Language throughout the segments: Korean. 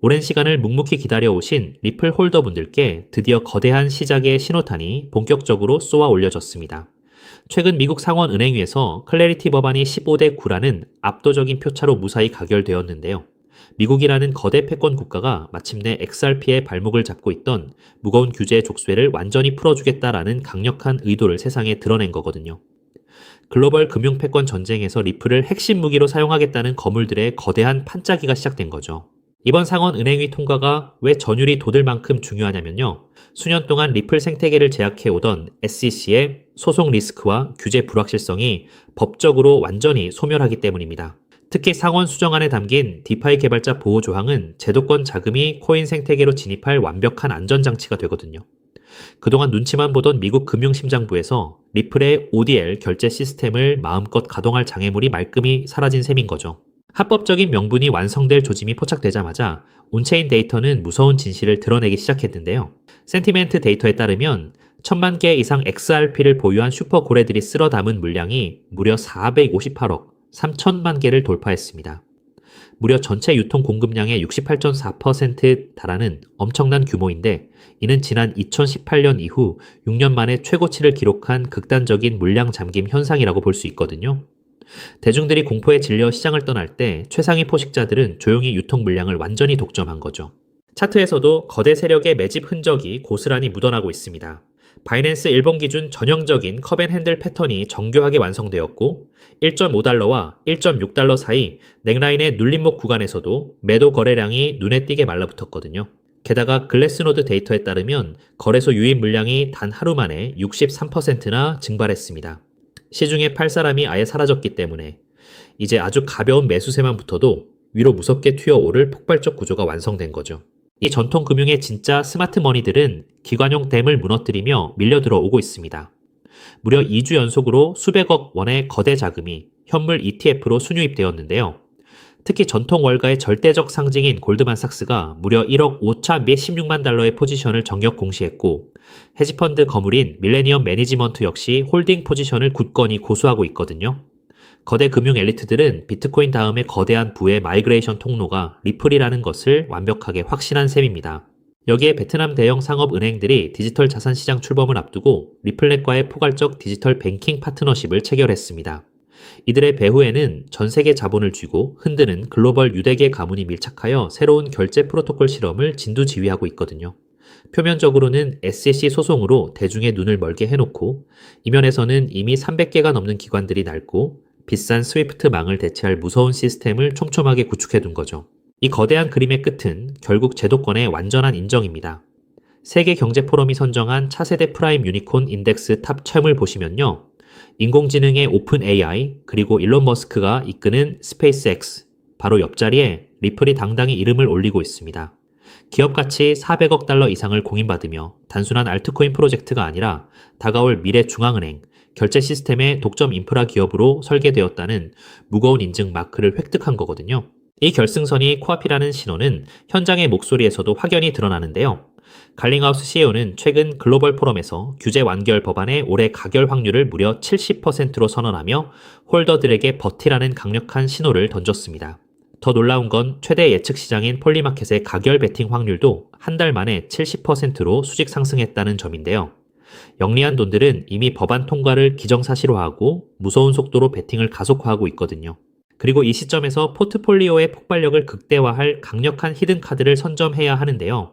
오랜 시간을 묵묵히 기다려오신 리플 홀더분들께 드디어 거대한 시작의 신호탄이 본격적으로 쏘아 올려졌습니다. 최근 미국 상원은행위에서 클래리티 법안이 15대 9라는 압도적인 표차로 무사히 가결되었는데요. 미국이라는 거대 패권 국가가 마침내 XRP의 발목을 잡고 있던 무거운 규제의 족쇄를 완전히 풀어주겠다라는 강력한 의도를 세상에 드러낸 거거든요. 글로벌 금융 패권 전쟁에서 리플을 핵심 무기로 사용하겠다는 거물들의 거대한 판짜기가 시작된 거죠. 이번 상원은행위 통과가 왜 전율이 돋을 만큼 중요하냐면요. 수년 동안 리플 생태계를 제약해오던 SEC의 소송 리스크와 규제 불확실성이 법적으로 완전히 소멸하기 때문입니다. 특히 상원 수정안에 담긴 디파이 개발자 보호 조항은 제도권 자금이 코인 생태계로 진입할 완벽한 안전장치가 되거든요. 그동안 눈치만 보던 미국 금융심장부에서 리플의 ODL 결제 시스템을 마음껏 가동할 장애물이 말끔히 사라진 셈인 거죠. 합법적인 명분이 완성될 조짐이 포착되자마자 온체인 데이터는 무서운 진실을 드러내기 시작했는데요. 센티멘트 데이터에 따르면 1000만 개 이상 XRP를 보유한 슈퍼 고래들이 쓸어 담은 물량이 무려 458억 3천만 개를 돌파했습니다. 무려 전체 유통 공급량의 68.4% 달하는 엄청난 규모인데 이는 지난 2018년 이후 6년 만에 최고치를 기록한 극단적인 물량 잠김 현상이라고 볼 수 있거든요. 대중들이 공포에 질려 시장을 떠날 때 최상위 포식자들은 조용히 유통 물량을 완전히 독점한 거죠. 차트에서도 거대 세력의 매집 흔적이 고스란히 묻어나고 있습니다. 바이낸스 일본 기준 전형적인 컵앤핸들 패턴이 정교하게 완성되었고 1.5달러와 1.6달러 사이 넥라인의 눌림목 구간에서도 매도 거래량이 눈에 띄게 말라붙었거든요. 게다가 글래스노드 데이터에 따르면 거래소 유입 물량이 단 하루 만에 63%나 증발했습니다. 시중에 팔 사람이 아예 사라졌기 때문에 이제 아주 가벼운 매수세만 붙어도 위로 무섭게 튀어오를 폭발적 구조가 완성된 거죠. 이 전통 금융의 진짜 스마트 머니들은 기관용 댐을 무너뜨리며 밀려들어 오고 있습니다. 무려 2주 연속으로 수백억 원의 거대 자금이 현물 ETF로 순유입되었는데요. 특히 전통 월가의 절대적 상징인 골드만삭스가 무려 1억 5차 및 16만 달러의 포지션을 정격 공시했고 헤지펀드 거물인 밀레니엄 매니지먼트 역시 홀딩 포지션을 굳건히 고수하고 있거든요. 거대 금융 엘리트들은 비트코인 다음에 거대한 부의 마이그레이션 통로가 리플이라는 것을 완벽하게 확신한 셈입니다. 여기에 베트남 대형 상업은행들이 디지털 자산 시장 출범을 앞두고 리플넷과의 포괄적 디지털 뱅킹 파트너십을 체결했습니다. 이들의 배후에는 전 세계 자본을 쥐고 흔드는 글로벌 유대계 가문이 밀착하여 새로운 결제 프로토콜 실험을 진두지휘하고 있거든요. 표면적으로는 SEC 소송으로 대중의 눈을 멀게 해놓고 이면에서는 이미 300개가 넘는 기관들이 낡고 비싼 스위프트 망을 대체할 무서운 시스템을 촘촘하게 구축해둔 거죠. 이 거대한 그림의 끝은 결국 제도권의 완전한 인정입니다. 세계경제포럼이 선정한 차세대 프라임 유니콘 인덱스 탑 1000을 보시면요. 인공지능의 오픈 AI 그리고 일론 머스크가 이끄는 스페이스X 바로 옆자리에 리플이 당당히 이름을 올리고 있습니다. 기업 가치 400억 달러 이상을 공인받으며 단순한 알트코인 프로젝트가 아니라 다가올 미래 중앙은행, 결제 시스템의 독점 인프라 기업으로 설계되었다는 무거운 인증 마크를 획득한 거거든요. 이 결승선이 코앞이라는 신호는 현장의 목소리에서도 확연히 드러나는데요. 갈링하우스 CEO는 최근 글로벌 포럼에서 규제 완결 법안의 올해 가결 확률을 무려 70%로 선언하며 홀더들에게 버티라는 강력한 신호를 던졌습니다. 더 놀라운 건 최대 예측 시장인 폴리마켓의 가결 베팅 확률도 한 달 만에 70%로 수직 상승했다는 점인데요. 영리한 돈들은 이미 법안 통과를 기정사실화하고 무서운 속도로 베팅을 가속화하고 있거든요. 그리고 이 시점에서 포트폴리오의 폭발력을 극대화할 강력한 히든카드를 선점해야 하는데요.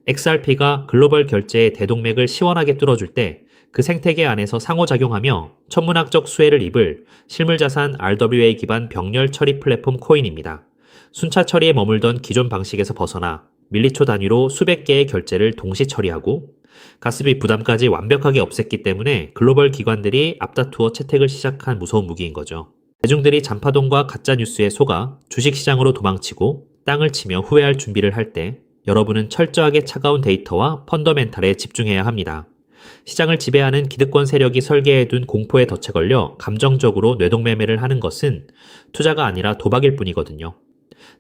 XRP가 글로벌 결제의 대동맥을 시원하게 뚫어줄 때 그 생태계 안에서 상호작용하며 천문학적 수혜를 입을 실물자산 RWA 기반 병렬 처리 플랫폼 코인입니다. 순차 처리에 머물던 기존 방식에서 벗어나 밀리초 단위로 수백 개의 결제를 동시 처리하고 가스비 부담까지 완벽하게 없앴기 때문에 글로벌 기관들이 앞다투어 채택을 시작한 무서운 무기인 거죠. 대중들이 잔파동과 가짜뉴스에 속아 주식시장으로 도망치고 땅을 치며 후회할 준비를 할 때 여러분은 철저하게 차가운 데이터와 펀더멘탈에 집중해야 합니다. 시장을 지배하는 기득권 세력이 설계해둔 공포에 덫에 걸려 감정적으로 뇌동매매를 하는 것은 투자가 아니라 도박일 뿐이거든요.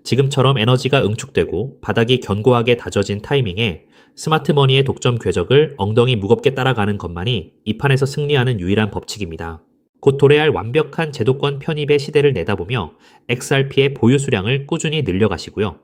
지금처럼 에너지가 응축되고 바닥이 견고하게 다져진 타이밍에 스마트머니의 독점 궤적을 엉덩이 무겁게 따라가는 것만이 이 판에서 승리하는 유일한 법칙입니다. 곧 도래할 완벽한 제도권 편입의 시대를 내다보며 XRP의 보유 수량을 꾸준히 늘려가시고요.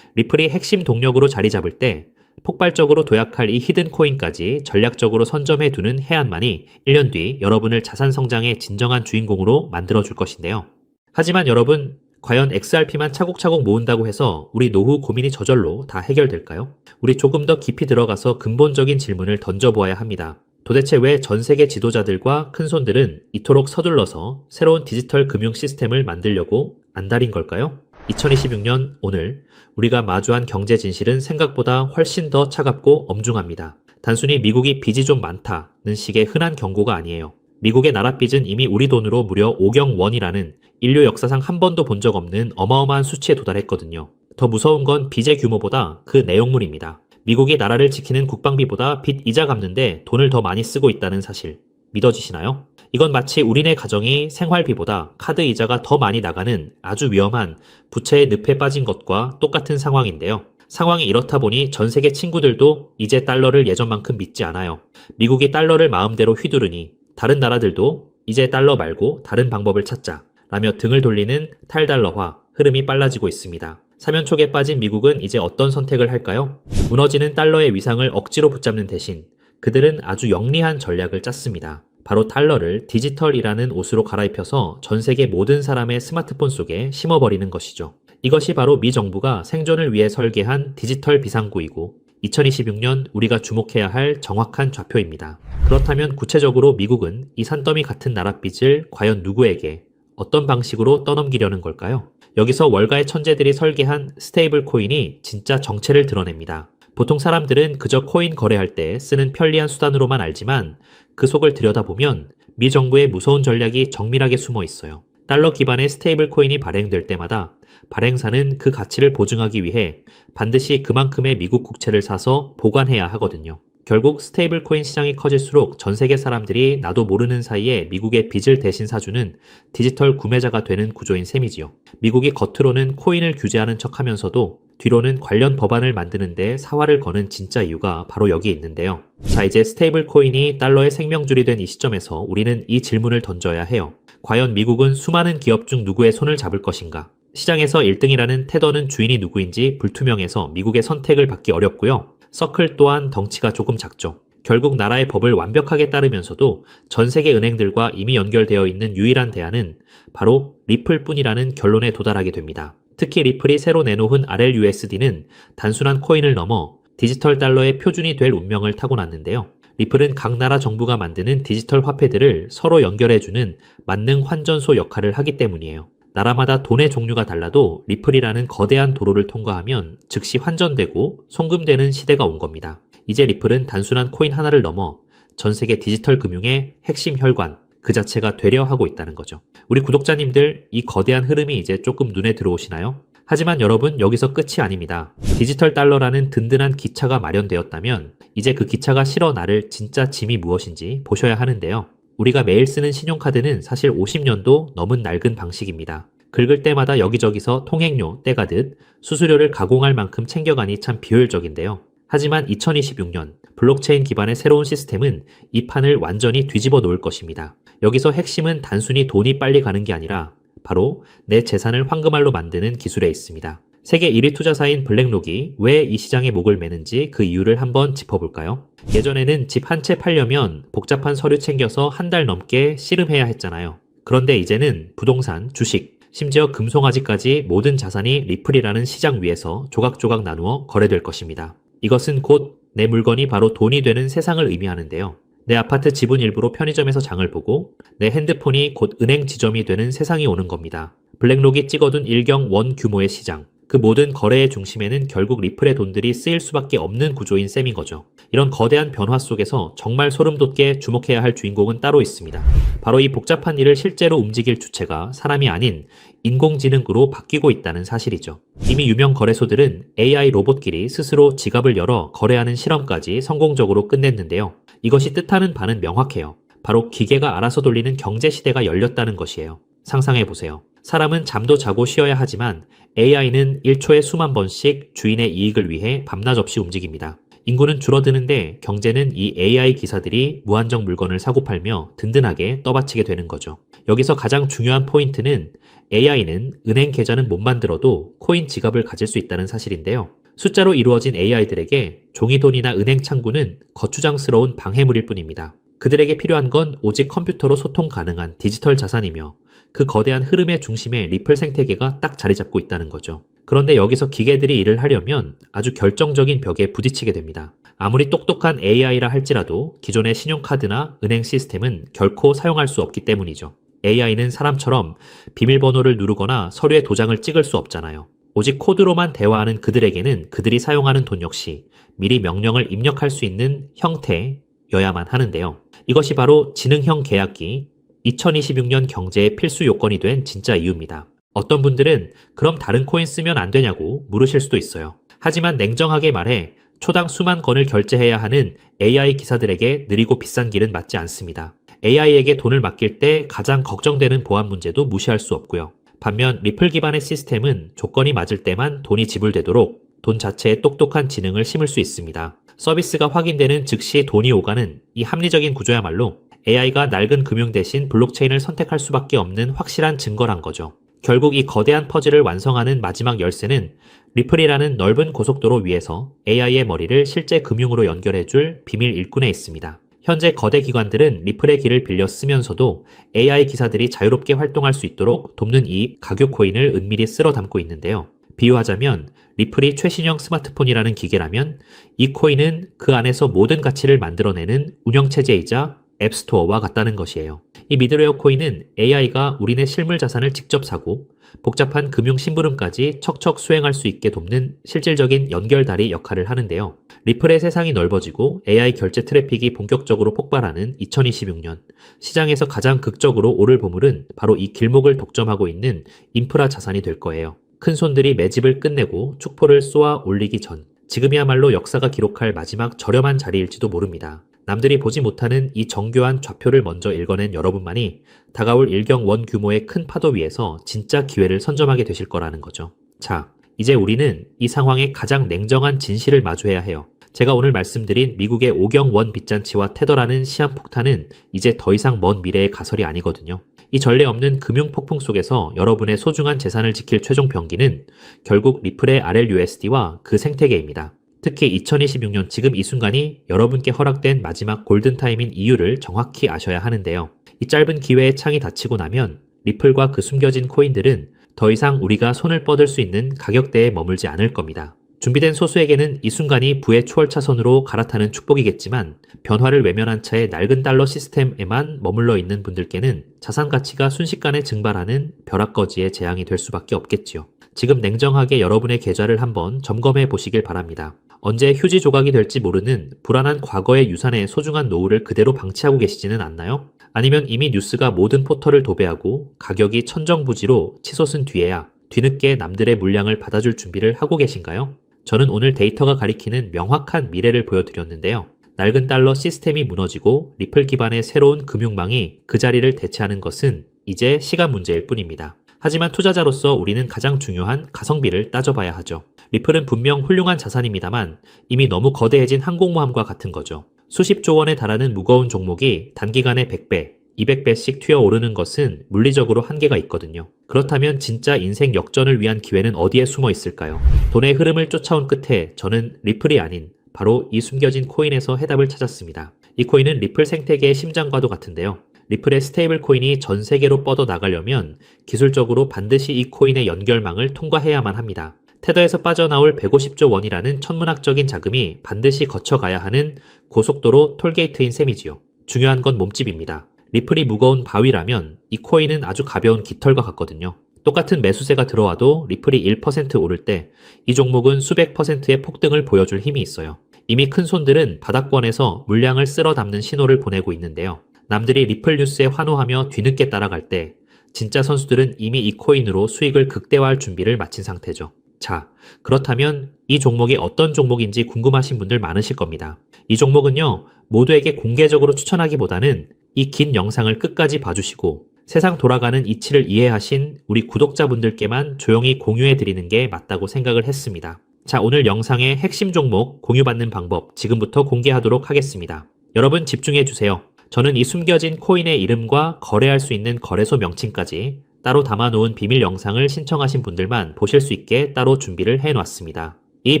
리플이 핵심 동력으로 자리 잡을 때 폭발적으로 도약할 이 히든 코인까지 전략적으로 선점해 두는 해안만이 1년 뒤 여러분을 자산 성장의 진정한 주인공으로 만들어줄 것인데요. 하지만 여러분, 과연 XRP만 차곡차곡 모은다고 해서 우리 노후 고민이 저절로 다 해결될까요? 우리 조금 더 깊이 들어가서 근본적인 질문을 던져보아야 합니다. 도대체 왜 전 세계 지도자들과 큰손들은 이토록 서둘러서 새로운 디지털 금융 시스템을 만들려고 안달인 걸까요? 2026년 오늘 우리가 마주한 경제 진실은 생각보다 훨씬 더 차갑고 엄중합니다. 단순히 미국이 빚이 좀 많다는 식의 흔한 경고가 아니에요. 미국의 나라빚은 이미 우리 돈으로 무려 5경 원이라는 인류 역사상 한 번도 본 적 없는 어마어마한 수치에 도달했거든요. 더 무서운 건 빚의 규모보다 그 내용물입니다. 미국이 나라를 지키는 국방비보다 빚 이자 갚는데 돈을 더 많이 쓰고 있다는 사실 믿어지시나요? 이건 마치 우리네 가정이 생활비보다 카드 이자가 더 많이 나가는 아주 위험한 부채의 늪에 빠진 것과 똑같은 상황인데요. 상황이 이렇다 보니 전 세계 친구들도 이제 달러를 예전만큼 믿지 않아요. 미국이 달러를 마음대로 휘두르니 다른 나라들도 이제 달러 말고 다른 방법을 찾자 라며 등을 돌리는 탈달러화 흐름이 빨라지고 있습니다. 사면촉에 빠진 미국은 이제 어떤 선택을 할까요? 무너지는 달러의 위상을 억지로 붙잡는 대신 그들은 아주 영리한 전략을 짰습니다. 바로 달러를 디지털이라는 옷으로 갈아입혀서 전 세계 모든 사람의 스마트폰 속에 심어버리는 것이죠. 이것이 바로 미 정부가 생존을 위해 설계한 디지털 비상구이고 2026년 우리가 주목해야 할 정확한 좌표입니다. 그렇다면 구체적으로 미국은 이 산더미 같은 나랏빚을 과연 누구에게 어떤 방식으로 떠넘기려는 걸까요? 여기서 월가의 천재들이 설계한 스테이블 코인이 진짜 정체를 드러냅니다. 보통 사람들은 그저 코인 거래할 때 쓰는 편리한 수단으로만 알지만 그 속을 들여다보면 미 정부의 무서운 전략이 정밀하게 숨어 있어요. 달러 기반의 스테이블 코인이 발행될 때마다 발행사는 그 가치를 보증하기 위해 반드시 그만큼의 미국 국채를 사서 보관해야 하거든요. 결국 스테이블 코인 시장이 커질수록 전 세계 사람들이 나도 모르는 사이에 미국의 빚을 대신 사주는 디지털 구매자가 되는 구조인 셈이지요. 미국이 겉으로는 코인을 규제하는 척하면서도 뒤로는 관련 법안을 만드는데 사활을 거는 진짜 이유가 바로 여기 있는데요. 자, 이제 스테이블 코인이 달러의 생명줄이 된 이 시점에서 우리는 이 질문을 던져야 해요. 과연 미국은 수많은 기업 중 누구의 손을 잡을 것인가? 시장에서 1등이라는 테더는 주인이 누구인지 불투명해서 미국의 선택을 받기 어렵고요. 서클 또한 덩치가 조금 작죠. 결국 나라의 법을 완벽하게 따르면서도 전 세계 은행들과 이미 연결되어 있는 유일한 대안은 바로 리플뿐이라는 결론에 도달하게 됩니다. 특히 리플이 새로 내놓은 RLUSD는 단순한 코인을 넘어 디지털 달러의 표준이 될 운명을 타고났는데요. 리플은 각 나라 정부가 만드는 디지털 화폐들을 서로 연결해주는 만능 환전소 역할을 하기 때문이에요. 나라마다 돈의 종류가 달라도 리플이라는 거대한 도로를 통과하면 즉시 환전되고 송금되는 시대가 온 겁니다. 이제 리플은 단순한 코인 하나를 넘어 전 세계 디지털 금융의 핵심 혈관 그 자체가 되려 하고 있다는 거죠. 우리 구독자님들, 이 거대한 흐름이 이제 조금 눈에 들어오시나요? 하지만 여러분, 여기서 끝이 아닙니다. 디지털 달러라는 든든한 기차가 마련되었다면 이제 그 기차가 실어 나를 진짜 짐이 무엇인지 보셔야 하는데요. 우리가 매일 쓰는 신용카드는 사실 50년도 넘은 낡은 방식입니다. 긁을 때마다 여기저기서 통행료 떼가듯 수수료를 가공할 만큼 챙겨가니 참 비효율적인데요. 하지만 2026년 블록체인 기반의 새로운 시스템은 이 판을 완전히 뒤집어 놓을 것입니다. 여기서 핵심은 단순히 돈이 빨리 가는 게 아니라 바로 내 재산을 황금알로 만드는 기술에 있습니다. 세계 1위 투자사인 블랙록이 왜 이 시장에 목을 매는지 그 이유를 한번 짚어볼까요? 예전에는 집 한 채 팔려면 복잡한 서류 챙겨서 한 달 넘게 씨름해야 했잖아요. 그런데 이제는 부동산, 주식, 심지어 금송아지까지 모든 자산이 리플이라는 시장 위에서 조각조각 나누어 거래될 것입니다. 이것은 곧 내 물건이 바로 돈이 되는 세상을 의미하는데요. 내 아파트 지분 일부로 편의점에서 장을 보고 내 핸드폰이 곧 은행 지점이 되는 세상이 오는 겁니다. 블랙록이 찍어둔 일경 원 규모의 시장. 그 모든 거래의 중심에는 결국 리플의 돈들이 쓰일 수밖에 없는 구조인 셈인 거죠. 이런 거대한 변화 속에서 정말 소름 돋게 주목해야 할 주인공은 따로 있습니다. 바로 이 복잡한 일을 실제로 움직일 주체가 사람이 아닌 인공지능으로 바뀌고 있다는 사실이죠. 이미 유명 거래소들은 AI 로봇끼리 스스로 지갑을 열어 거래하는 실험까지 성공적으로 끝냈는데요. 이것이 뜻하는 바는 명확해요. 바로 기계가 알아서 돌리는 경제 시대가 열렸다는 것이에요. 상상해보세요. 사람은 잠도 자고 쉬어야 하지만 AI는 1초에 수만 번씩 주인의 이익을 위해 밤낮 없이 움직입니다. 인구는 줄어드는데 경제는 이 AI 기사들이 무한정 물건을 사고 팔며 든든하게 떠받치게 되는 거죠. 여기서 가장 중요한 포인트는 AI는 은행 계좌는 못 만들어도 코인 지갑을 가질 수 있다는 사실인데요. 숫자로 이루어진 AI들에게 종이돈이나 은행 창구는 거추장스러운 방해물일 뿐입니다. 그들에게 필요한 건 오직 컴퓨터로 소통 가능한 디지털 자산이며 그 거대한 흐름의 중심에 리플 생태계가 딱 자리 잡고 있다는 거죠. 그런데 여기서 기계들이 일을 하려면 아주 결정적인 벽에 부딪히게 됩니다. 아무리 똑똑한 AI라 할지라도 기존의 신용카드나 은행 시스템은 결코 사용할 수 없기 때문이죠. AI는 사람처럼 비밀번호를 누르거나 서류에 도장을 찍을 수 없잖아요. 오직 코드로만 대화하는 그들에게는 그들이 사용하는 돈 역시 미리 명령을 입력할 수 있는 형태여야만 하는데요. 이것이 바로 지능형 계약기, 2026년 경제의 필수 요건이 된 진짜 이유입니다. 어떤 분들은 그럼 다른 코인 쓰면 안 되냐고 물으실 수도 있어요. 하지만 냉정하게 말해 초당 수만 건을 결제해야 하는 AI 기사들에게 느리고 비싼 길은 맞지 않습니다. AI에게 돈을 맡길 때 가장 걱정되는 보안 문제도 무시할 수 없고요. 반면 리플 기반의 시스템은 조건이 맞을 때만 돈이 지불되도록 돈 자체에 똑똑한 지능을 심을 수 있습니다. 서비스가 확인되는 즉시 돈이 오가는 이 합리적인 구조야말로 AI가 낡은 금융 대신 블록체인을 선택할 수밖에 없는 확실한 증거란 거죠. 결국 이 거대한 퍼즐을 완성하는 마지막 열쇠는 리플이라는 넓은 고속도로 위에서 AI의 머리를 실제 금융으로 연결해줄 비밀 일꾼에 있습니다. 현재 거대 기관들은 리플의 길을 빌려 쓰면서도 AI 기사들이 자유롭게 활동할 수 있도록 돕는 이 가교 코인을 은밀히 쓸어 담고 있는데요. 비유하자면 리플이 최신형 스마트폰이라는 기계라면 이 코인은 그 안에서 모든 가치를 만들어내는 운영체제이자 앱스토어와 같다는 것이에요. 이 미드레어 코인은 AI가 우리네 실물 자산을 직접 사고 복잡한 금융 심부름까지 척척 수행할 수 있게 돕는 실질적인 연결다리 역할을 하는데요. 리플의 세상이 넓어지고 AI 결제 트래픽이 본격적으로 폭발하는 2026년 시장에서 가장 극적으로 오를 보물은 바로 이 길목을 독점하고 있는 인프라 자산이 될 거예요. 큰손들이 매집을 끝내고 축포를 쏘아 올리기 전 지금이야말로 역사가 기록할 마지막 저렴한 자리일지도 모릅니다. 남들이 보지 못하는 이 정교한 좌표를 먼저 읽어낸 여러분만이 다가올 일경원 규모의 큰 파도 위에서 진짜 기회를 선점하게 되실 거라는 거죠. 자, 이제 우리는 이 상황의 가장 냉정한 진실을 마주해야 해요. 제가 오늘 말씀드린 미국의 오경원 빚잔치와 테더라는 시한폭탄은 이제 더 이상 먼 미래의 가설이 아니거든요. 이 전례 없는 금융 폭풍 속에서 여러분의 소중한 재산을 지킬 최종 병기는 결국 리플의 RLUSD와 그 생태계입니다. 특히 2026년 지금 이 순간이 여러분께 허락된 마지막 골든타임인 이유를 정확히 아셔야 하는데요. 이 짧은 기회의 창이 닫히고 나면 리플과 그 숨겨진 코인들은 더 이상 우리가 손을 뻗을 수 있는 가격대에 머물지 않을 겁니다. 준비된 소수에게는 이 순간이 부의 초월차선으로 갈아타는 축복이겠지만 변화를 외면한 채 낡은 달러 시스템에만 머물러 있는 분들께는 자산 가치가 순식간에 증발하는 벼락거지의 재앙이 될 수밖에 없겠지요. 지금 냉정하게 여러분의 계좌를 한번 점검해 보시길 바랍니다. 언제 휴지 조각이 될지 모르는 불안한 과거의 유산의 소중한 노후를 그대로 방치하고 계시지는 않나요? 아니면 이미 뉴스가 모든 포털을 도배하고 가격이 천정부지로 치솟은 뒤에야 뒤늦게 남들의 물량을 받아줄 준비를 하고 계신가요? 저는 오늘 데이터가 가리키는 명확한 미래를 보여드렸는데요. 낡은 달러 시스템이 무너지고 리플 기반의 새로운 금융망이 그 자리를 대체하는 것은 이제 시간 문제일 뿐입니다. 하지만 투자자로서 우리는 가장 중요한 가성비를 따져봐야 하죠. 리플은 분명 훌륭한 자산입니다만 이미 너무 거대해진 항공모함과 같은 거죠. 수십조 원에 달하는 무거운 종목이 단기간에 100배, 200배씩 튀어오르는 것은 물리적으로 한계가 있거든요. 그렇다면 진짜 인생 역전을 위한 기회는 어디에 숨어 있을까요? 돈의 흐름을 쫓아온 끝에 저는 리플이 아닌 바로 이 숨겨진 코인에서 해답을 찾았습니다. 이 코인은 리플 생태계의 심장과도 같은데요. 리플의 스테이블 코인이 전 세계로 뻗어 나가려면 기술적으로 반드시 이 코인의 연결망을 통과해야만 합니다. 테더에서 빠져나올 150조 원이라는 천문학적인 자금이 반드시 거쳐가야 하는 고속도로 톨게이트인 셈이지요. 중요한 건 몸집입니다. 리플이 무거운 바위라면 이 코인은 아주 가벼운 깃털과 같거든요. 똑같은 매수세가 들어와도 리플이 1% 오를 때 이 종목은 수백 %의 폭등을 보여줄 힘이 있어요. 이미 큰 손들은 바닥권에서 물량을 쓸어 담는 신호를 보내고 있는데요. 남들이 리플 뉴스에 환호하며 뒤늦게 따라갈 때 진짜 선수들은 이미 이 코인으로 수익을 극대화할 준비를 마친 상태죠. 자, 그렇다면 이 종목이 어떤 종목인지 궁금하신 분들 많으실 겁니다. 이 종목은요, 모두에게 공개적으로 추천하기보다는 이 긴 영상을 끝까지 봐주시고 세상 돌아가는 이치를 이해하신 우리 구독자분들께만 조용히 공유해드리는 게 맞다고 생각을 했습니다. 자, 오늘 영상의 핵심 종목 공유받는 방법 지금부터 공개하도록 하겠습니다. 여러분 집중해 주세요. 저는 이 숨겨진 코인의 이름과 거래할 수 있는 거래소 명칭까지 따로 담아놓은 비밀 영상을 신청하신 분들만 보실 수 있게 따로 준비를 해놨습니다. 이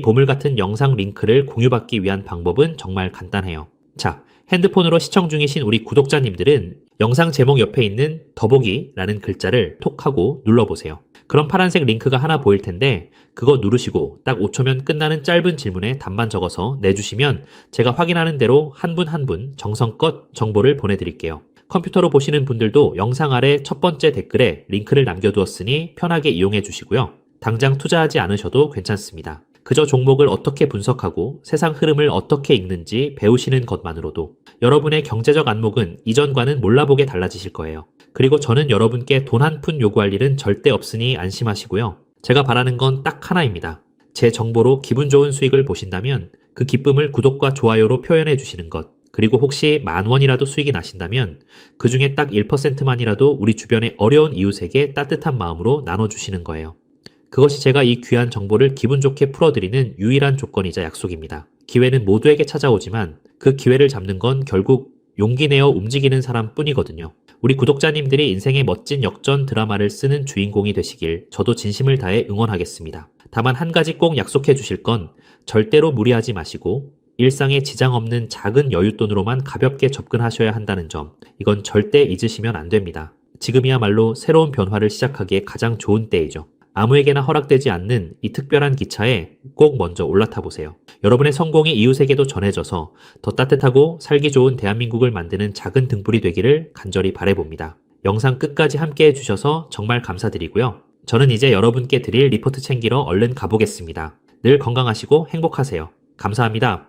보물 같은 영상 링크를 공유받기 위한 방법은 정말 간단해요. 자, 핸드폰으로 시청 중이신 우리 구독자님들은 영상 제목 옆에 있는 더보기라는 글자를 톡 하고 눌러보세요. 그럼 파란색 링크가 하나 보일 텐데 그거 누르시고 딱 5초면 끝나는 짧은 질문에 답만 적어서 내주시면 제가 확인하는 대로 한 분 한 분 정성껏 정보를 보내드릴게요. 컴퓨터로 보시는 분들도 영상 아래 첫 번째 댓글에 링크를 남겨두었으니 편하게 이용해 주시고요. 당장 투자하지 않으셔도 괜찮습니다. 그저 종목을 어떻게 분석하고 세상 흐름을 어떻게 읽는지 배우시는 것만으로도 여러분의 경제적 안목은 이전과는 몰라보게 달라지실 거예요. 그리고 저는 여러분께 돈 한 푼 요구할 일은 절대 없으니 안심하시고요. 제가 바라는 건 딱 하나입니다. 제 정보로 기분 좋은 수익을 보신다면 그 기쁨을 구독과 좋아요로 표현해 주시는 것. 그리고 혹시 10,000원이라도 수익이 나신다면 그 중에 딱 1%만이라도 우리 주변의 어려운 이웃에게 따뜻한 마음으로 나눠주시는 거예요. 그것이 제가 이 귀한 정보를 기분 좋게 풀어드리는 유일한 조건이자 약속입니다. 기회는 모두에게 찾아오지만 그 기회를 잡는 건 결국 용기 내어 움직이는 사람 뿐이거든요. 우리 구독자님들이 인생의 멋진 역전 드라마를 쓰는 주인공이 되시길 저도 진심을 다해 응원하겠습니다. 다만 한 가지 꼭 약속해 주실 건 절대로 무리하지 마시고 일상에 지장 없는 작은 여윳돈으로만 가볍게 접근하셔야 한다는 점, 이건 절대 잊으시면 안 됩니다. 지금이야말로 새로운 변화를 시작하기에 가장 좋은 때이죠. 아무에게나 허락되지 않는 이 특별한 기차에 꼭 먼저 올라타 보세요. 여러분의 성공이 이웃에게도 전해져서 더 따뜻하고 살기 좋은 대한민국을 만드는 작은 등불이 되기를 간절히 바라봅니다. 영상 끝까지 함께 해주셔서 정말 감사드리고요. 저는 이제 여러분께 드릴 리포트 챙기러 얼른 가보겠습니다. 늘 건강하시고 행복하세요. 감사합니다.